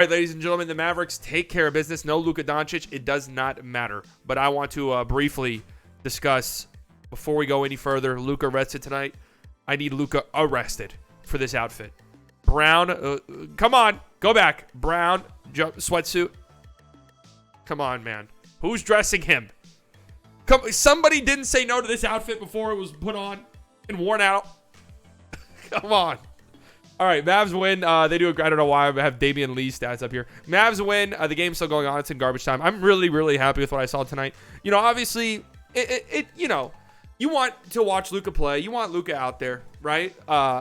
All right, ladies and gentlemen, the Mavericks take care of business. No Luka Doncic. It does not matter. But I want to briefly discuss, before we go any further, Luka rested tonight. I need Luka arrested for this outfit. Brown, come on, go back. Brown sweatsuit. Come on, man. Who's dressing him? Somebody didn't say no to this outfit before it was put on and worn out. Come on. All right, Mavs win. They do. I don't know why I have Damian Lee stats up here. Mavs win. The game's still going on. It's in garbage time. I'm really, really happy with what I saw tonight. You know, obviously, you want to watch Luka play. You want Luka out there, right?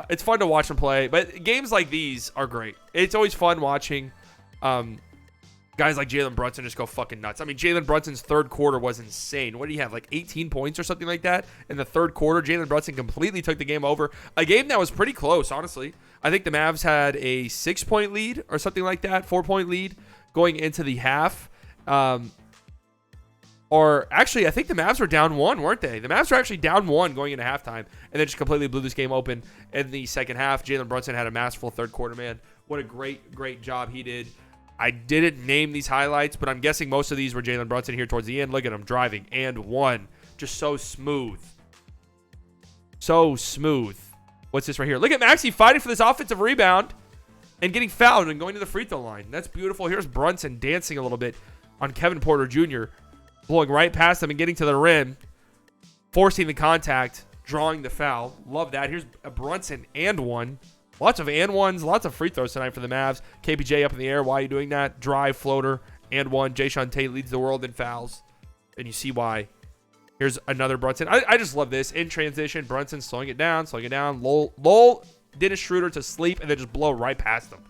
It's fun to watch him play. But games like these are great. It's always fun watching guys like Jalen Brunson just go fucking nuts. I mean, Jalen Brunson's third quarter was insane. What did he have, like 18 points or something like that in the third quarter? Jalen Brunson completely took the game over. A game that was pretty close, honestly. I think the Mavs had a 6-point lead or something like that, 4-point lead going into the half. Or actually, I think the Mavs were down 1, weren't they? The Mavs were actually down 1 going into halftime, and then just completely blew this game open in the second half. Jalen Brunson had a masterful third quarter, man. What a great, great job he did. I didn't name these highlights, but I'm guessing most of these were Jalen Brunson here towards the end. Look at him driving and one. Just so smooth. So smooth. What's this right here? Look at Maxey fighting for this offensive rebound and getting fouled and going to the free throw line. That's beautiful. Here's Brunson dancing a little bit on Kevin Porter Jr., blowing right past him and getting to the rim, forcing the contact, drawing the foul. Love that. Here's a Brunson and one. Lots of and ones, lots of free throws tonight for the Mavs. KPJ up in the air. Why are you doing that? Drive, floater, and one. Jayshawn Tate leads the world in fouls, and you see why. Here's another Brunson. I just love this. In transition, Brunson slowing it down. Lull Dennis Schroeder to sleep, and then just blow right past him.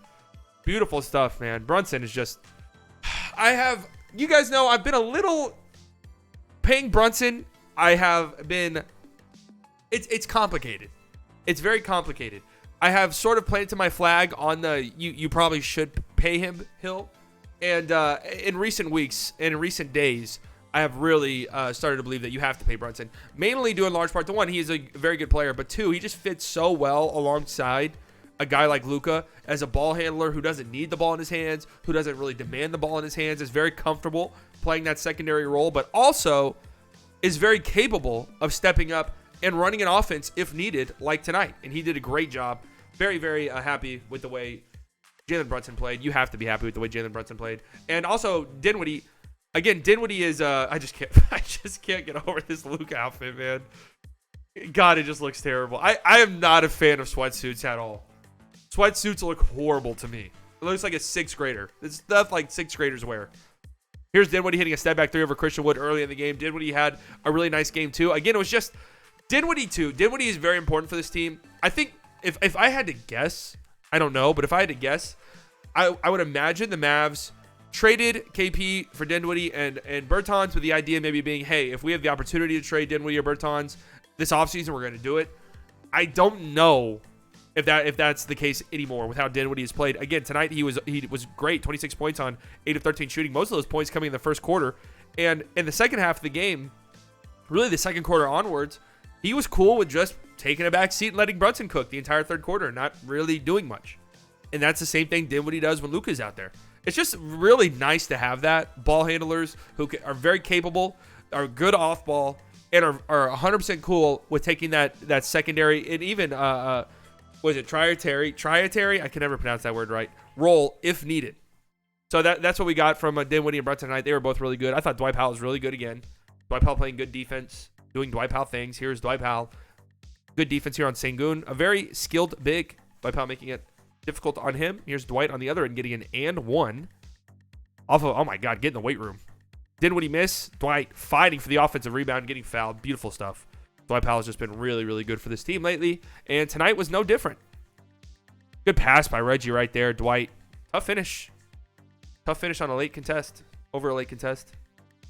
Beautiful stuff, man. Brunson is just... You guys know I've been a little... Paying Brunson, I have been... It's complicated. It's very complicated. I have sort of planted my flag on the you probably should pay him hill. And in recent weeks and in recent days, I have really started to believe that you have to pay Brunson. Mainly due in large part to, one, he is a very good player, but two, he just fits so well alongside a guy like Luka as a ball handler who doesn't need the ball in his hands, who doesn't really demand the ball in his hands, is very comfortable playing that secondary role, but also is very capable of stepping up and running an offense if needed, like tonight. And he did a great job. Very, very happy with the way Jalen Brunson played. You have to be happy with the way Jalen Brunson played. And also, Dinwiddie. Again, Dinwiddie is... I just can't get over this Luka outfit, man. God, it just looks terrible. I am not a fan of sweatsuits at all. Sweatsuits look horrible to me. It looks like a 6th grader. It's stuff like 6th graders wear. Here's Dinwiddie hitting a step back 3 over Christian Wood early in the game. Dinwiddie had a really nice game, too. Again, it was just... Dinwiddie, too. Dinwiddie is very important for this team. I think... If I had to guess, I don't know, but if I had to guess, I would imagine the Mavs traded KP for Dinwiddie and Bertans, with the idea maybe being, hey, if we have the opportunity to trade Dinwiddie or Bertans this offseason, we're going to do it. I don't know if that's the case anymore with how Dinwiddie has played. Again, tonight he was great, 26 points on 8 of 13 shooting, most of those points coming in the first quarter. And in the second half of the game, really the second quarter onwards, he was cool with just taking a back seat and letting Brunson cook the entire third quarter, not really doing much. And that's the same thing Dinwiddie does when Luka's out there. It's just really nice to have that. Ball handlers who are very capable, are good off ball, and are 100% cool with taking that secondary and even, was it Triatary? I can never pronounce that word right. Role if needed. So that's what we got from Dinwiddie and Brunson tonight. They were both really good. I thought Dwight Powell was really good again. Dwight Powell playing good defense, doing Dwight Powell things. Here's Dwight Powell. Good defense here on Sengun. A very skilled big. Dwight Powell making it difficult on him. Here's Dwight on the other end getting an and one. Off of, oh my God, get in the weight room. Dinwiddie miss. Dwight fighting for the offensive rebound, getting fouled. Beautiful stuff. Dwight Powell has just been really, really good for this team lately. And tonight was no different. Good pass by Reggie right there. Dwight. Tough finish. Tough finish on a late contest. Over a late contest.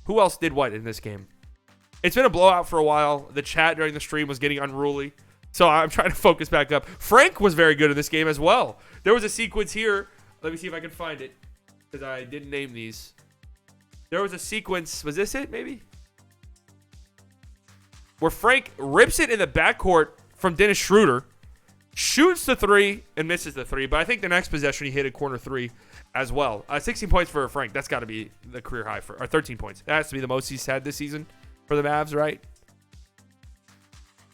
Who else did what in this game? It's been a blowout for a while. The chat during the stream was getting unruly. So I'm trying to focus back up. Frank was very good in this game as well. There was a sequence here. Let me see if I can find it, because I didn't name these. There was a sequence. Was this it, maybe? Where Frank rips it in the backcourt from Dennis Schroeder. Shoots the three and misses the three. But I think the next possession he hit a corner three. as well. 16 points for Frank. That's got to be the career high or 13 points. That has to be the most he's had this season for the Mavs, right?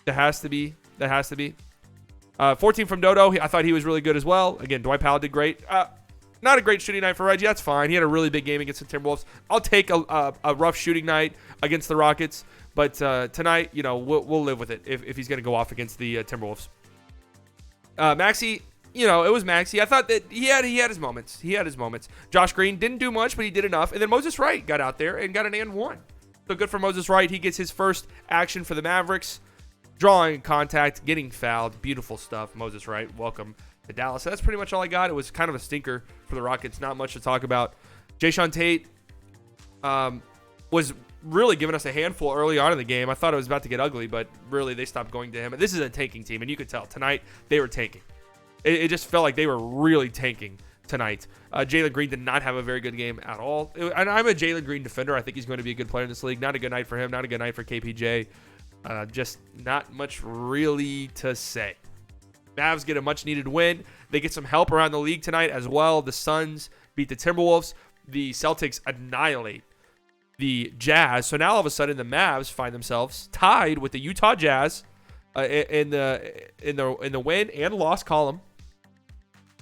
That has to be. 14 from Dodo. I thought he was really good as well. Again, Dwight Powell did great. Not a great shooting night for Reggie. That's fine. He had a really big game against the Timberwolves. I'll take a rough shooting night against the Rockets. But tonight, we'll live with it if he's going to go off against the Timberwolves. Maxey, it was Maxey. I thought that he had his moments. Josh Green didn't do much, but he did enough. And then Moses Wright got out there and got an and one. So good for Moses Wright. He gets his first action for the Mavericks. Drawing contact, getting fouled. Beautiful stuff. Moses Wright, welcome to Dallas. So that's pretty much all I got. It was kind of a stinker for the Rockets. Not much to talk about. Jayshawn Tate was really giving us a handful early on in the game. I thought it was about to get ugly, but really they stopped going to him. And this is a tanking team, and you could tell tonight they were tanking. It just felt like they were really tanking tonight. Jalen Green did not have a very good game at all. And I'm a Jalen Green defender. I think he's going to be a good player in this league. Not a good night for him. Not a good night for KPJ. Just not much really to say. Mavs get a much-needed win. They get some help around the league tonight as well. The Suns beat the Timberwolves. The Celtics annihilate the Jazz. So now all of a sudden the Mavs find themselves tied with the Utah Jazz in the win and loss column.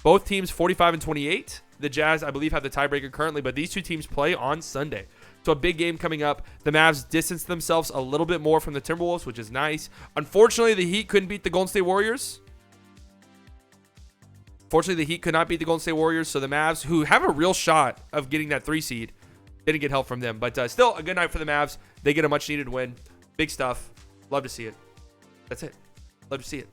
Both teams 45-28. The Jazz, I believe, have the tiebreaker currently, but these two teams play on Sunday. So a big game coming up. The Mavs distanced themselves a little bit more from the Timberwolves, which is nice. Unfortunately, the Heat couldn't beat the Golden State Warriors. Fortunately, the Heat could not beat the Golden State Warriors. So the Mavs, who have a real shot of getting that 3 seed, didn't get help from them. But still a good night for the Mavs. They get a much-needed win. Big stuff. Love to see it. That's it. Love to see it.